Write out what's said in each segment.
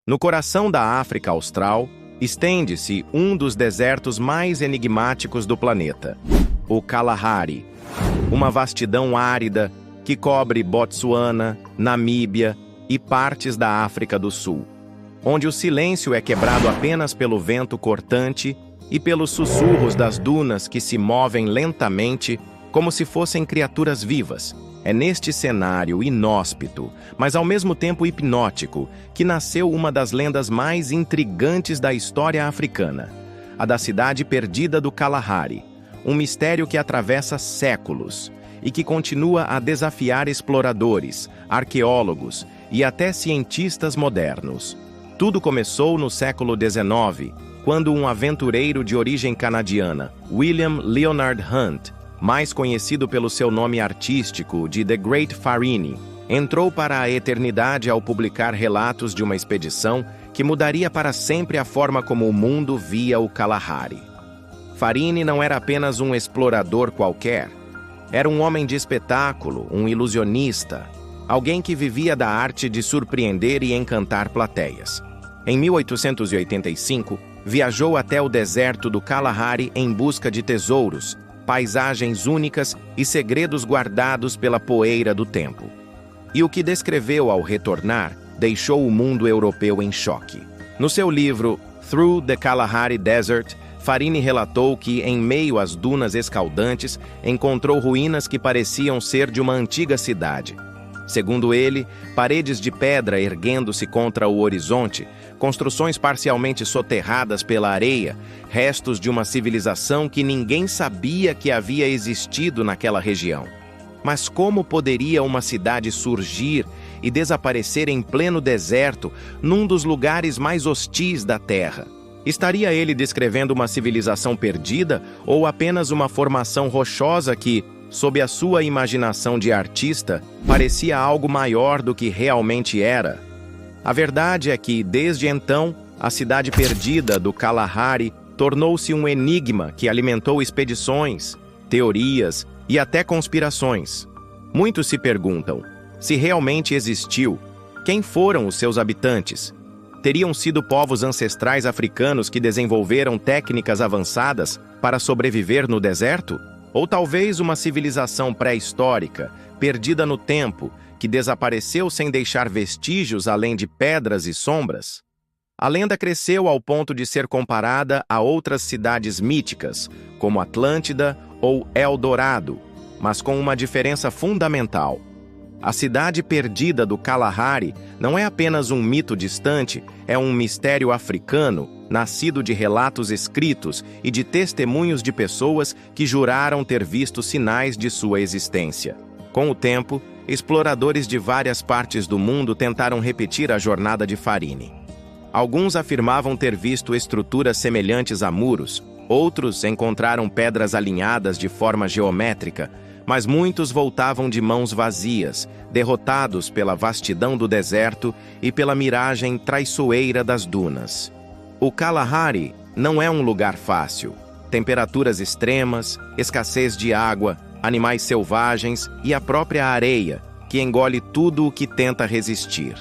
No coração da África Austral, estende-se um dos desertos mais enigmáticos do planeta, o Kalahari, uma vastidão árida que cobre Botsuana, Namíbia e partes da África do Sul, onde o silêncio é quebrado apenas pelo vento cortante e pelos sussurros das dunas que se movem lentamente como se fossem criaturas vivas. É neste cenário inóspito, mas ao mesmo tempo hipnótico, que nasceu uma das lendas mais intrigantes da história africana, a da cidade perdida do Kalahari, um mistério que atravessa séculos e que continua a desafiar exploradores, arqueólogos e até cientistas modernos. Tudo começou no século XIX, quando um aventureiro de origem canadiana, William Leonard Hunt, mais conhecido pelo seu nome artístico de The Great Farini, entrou para a eternidade ao publicar relatos de uma expedição que mudaria para sempre a forma como o mundo via o Kalahari. Farini não era apenas um explorador qualquer. Era um homem de espetáculo, um ilusionista, alguém que vivia da arte de surpreender e encantar plateias. Em 1885, viajou até o deserto do Kalahari em busca de tesouros, paisagens únicas e segredos guardados pela poeira do tempo. E o que descreveu ao retornar deixou o mundo europeu em choque. No seu livro Through the Kalahari Desert, Farini relatou que, em meio às dunas escaldantes, encontrou ruínas que pareciam ser de uma antiga cidade. Segundo ele, paredes de pedra erguendo-se contra o horizonte, construções parcialmente soterradas pela areia, restos de uma civilização que ninguém sabia que havia existido naquela região. Mas como poderia uma cidade surgir e desaparecer em pleno deserto, num dos lugares mais hostis da Terra? Estaria ele descrevendo uma civilização perdida ou apenas uma formação rochosa que, sob a sua imaginação de artista, parecia algo maior do que realmente era? A verdade é que, desde então, a cidade perdida do Kalahari tornou-se um enigma que alimentou expedições, teorias e até conspirações. Muitos se perguntam, se realmente existiu, quem foram os seus habitantes? Teriam sido povos ancestrais africanos que desenvolveram técnicas avançadas para sobreviver no deserto? Ou talvez uma civilização pré-histórica, perdida no tempo, que desapareceu sem deixar vestígios além de pedras e sombras? A lenda cresceu ao ponto de ser comparada a outras cidades míticas, como Atlântida ou El Dorado, mas com uma diferença fundamental. A cidade perdida do Kalahari não é apenas um mito distante, é um mistério africano, nascido de relatos escritos e de testemunhos de pessoas que juraram ter visto sinais de sua existência. Com o tempo, exploradores de várias partes do mundo tentaram repetir a jornada de Farini. Alguns afirmavam ter visto estruturas semelhantes a muros, outros encontraram pedras alinhadas de forma geométrica, mas muitos voltavam de mãos vazias, derrotados pela vastidão do deserto e pela miragem traiçoeira das dunas. O Kalahari não é um lugar fácil. Temperaturas extremas, escassez de água, animais selvagens e a própria areia, que engole tudo o que tenta resistir.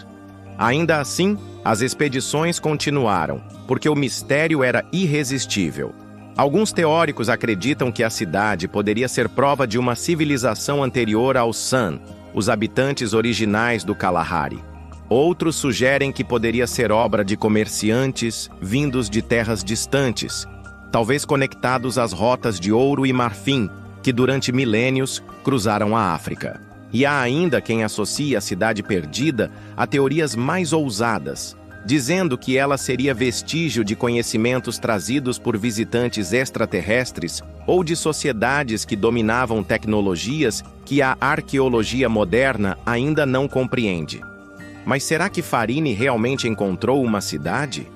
Ainda assim, as expedições continuaram, porque o mistério era irresistível. Alguns teóricos acreditam que a cidade poderia ser prova de uma civilização anterior aos San, os habitantes originais do Kalahari. Outros sugerem que poderia ser obra de comerciantes vindos de terras distantes, talvez conectados às rotas de ouro e marfim que durante milênios cruzaram a África. E há ainda quem associa a cidade perdida a teorias mais ousadas, dizendo que ela seria vestígio de conhecimentos trazidos por visitantes extraterrestres ou de sociedades que dominavam tecnologias que a arqueologia moderna ainda não compreende. Mas será que Farini realmente encontrou uma cidade?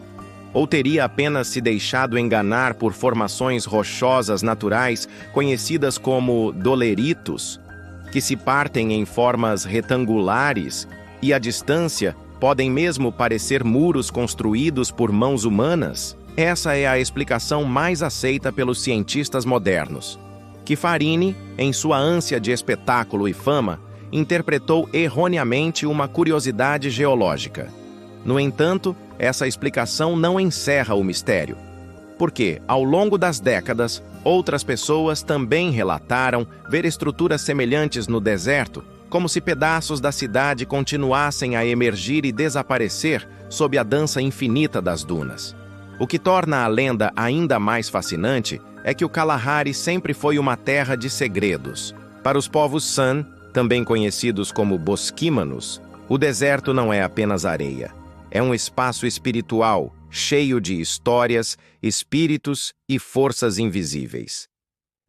Ou teria apenas se deixado enganar por formações rochosas naturais conhecidas como doleritos, que se partem em formas retangulares e, à distância, podem mesmo parecer muros construídos por mãos humanas? Essa é a explicação mais aceita pelos cientistas modernos, que Farini, em sua ânsia de espetáculo e fama, interpretou erroneamente uma curiosidade geológica. No entanto, essa explicação não encerra o mistério. Porque, ao longo das décadas, outras pessoas também relataram ver estruturas semelhantes no deserto, como se pedaços da cidade continuassem a emergir e desaparecer sob a dança infinita das dunas. O que torna a lenda ainda mais fascinante é que o Kalahari sempre foi uma terra de segredos. Para os povos San, também conhecidos como bosquímanos, o deserto não é apenas areia. É um espaço espiritual, cheio de histórias, espíritos e forças invisíveis.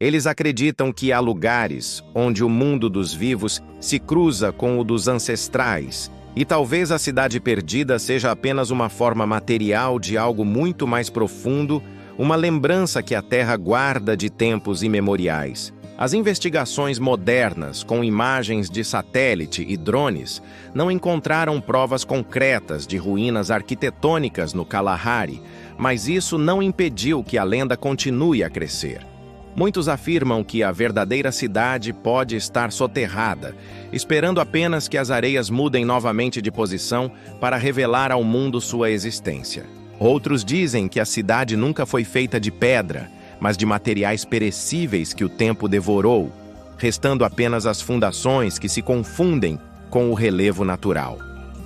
Eles acreditam que há lugares onde o mundo dos vivos se cruza com o dos ancestrais, e talvez a Cidade Perdida seja apenas uma forma material de algo muito mais profundo, uma lembrança que a Terra guarda de tempos imemoriais. As investigações modernas, com imagens de satélite e drones, não encontraram provas concretas de ruínas arquitetônicas no Kalahari, mas isso não impediu que a lenda continue a crescer. Muitos afirmam que a verdadeira cidade pode estar soterrada, esperando apenas que as areias mudem novamente de posição para revelar ao mundo sua existência. Outros dizem que a cidade nunca foi feita de pedra, mas de materiais perecíveis que o tempo devorou, restando apenas as fundações que se confundem com o relevo natural.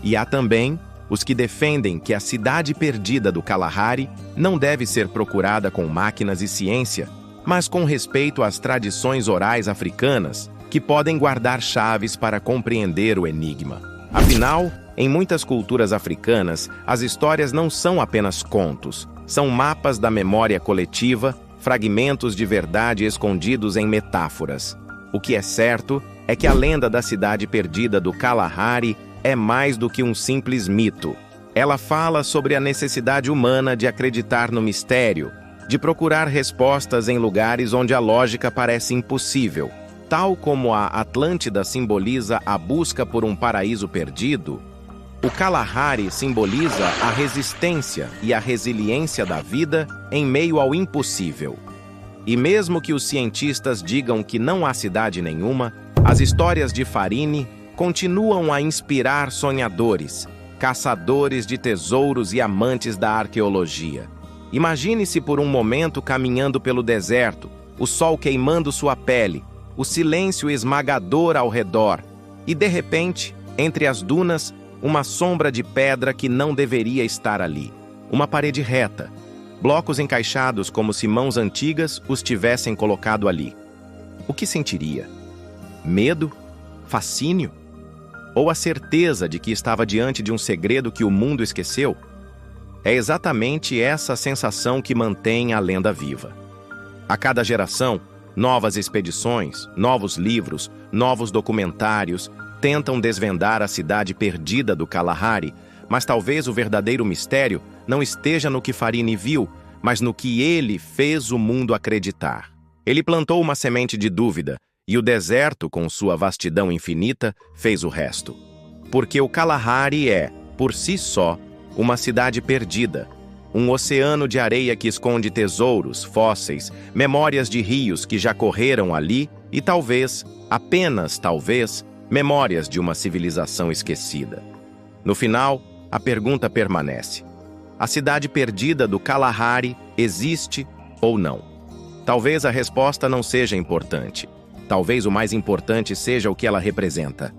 E há também os que defendem que a cidade perdida do Kalahari não deve ser procurada com máquinas e ciência, mas com respeito às tradições orais africanas, que podem guardar chaves para compreender o enigma. Afinal, em muitas culturas africanas, as histórias não são apenas contos, são mapas da memória coletiva, fragmentos de verdade escondidos em metáforas. O que é certo é que a lenda da cidade perdida do Kalahari é mais do que um simples mito. Ela fala sobre a necessidade humana de acreditar no mistério, de procurar respostas em lugares onde a lógica parece impossível. Tal como a Atlântida simboliza a busca por um paraíso perdido, o Kalahari simboliza a resistência e a resiliência da vida em meio ao impossível. E mesmo que os cientistas digam que não há cidade nenhuma, as histórias de Farini continuam a inspirar sonhadores, caçadores de tesouros e amantes da arqueologia. Imagine-se por um momento caminhando pelo deserto, o sol queimando sua pele, o silêncio esmagador ao redor, e de repente, entre as dunas, uma sombra de pedra que não deveria estar ali. Uma parede reta, blocos encaixados como se mãos antigas os tivessem colocado ali. O que sentiria? Medo? Fascínio? Ou a certeza de que estava diante de um segredo que o mundo esqueceu? É exatamente essa sensação que mantém a lenda viva. A cada geração, novas expedições, novos livros, novos documentários tentam desvendar a cidade perdida do Kalahari, mas talvez o verdadeiro mistério não esteja no que Farini viu, mas no que ele fez o mundo acreditar. Ele plantou uma semente de dúvida, e o deserto, com sua vastidão infinita, fez o resto. Porque o Kalahari é, por si só, uma cidade perdida, um oceano de areia que esconde tesouros, fósseis, memórias de rios que já correram ali e talvez, apenas talvez, memórias de uma civilização esquecida. No final, a pergunta permanece: a cidade perdida do Kalahari existe ou não? Talvez a resposta não seja importante. Talvez o mais importante seja o que ela representa.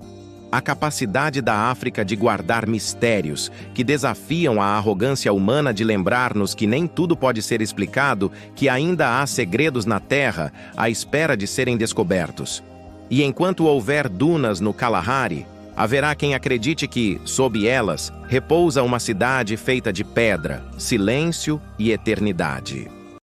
A capacidade da África de guardar mistérios que desafiam a arrogância humana de lembrar-nos que nem tudo pode ser explicado, que ainda há segredos na Terra à espera de serem descobertos. E enquanto houver dunas no Kalahari, haverá quem acredite que, sob elas, repousa uma cidade feita de pedra, silêncio e eternidade.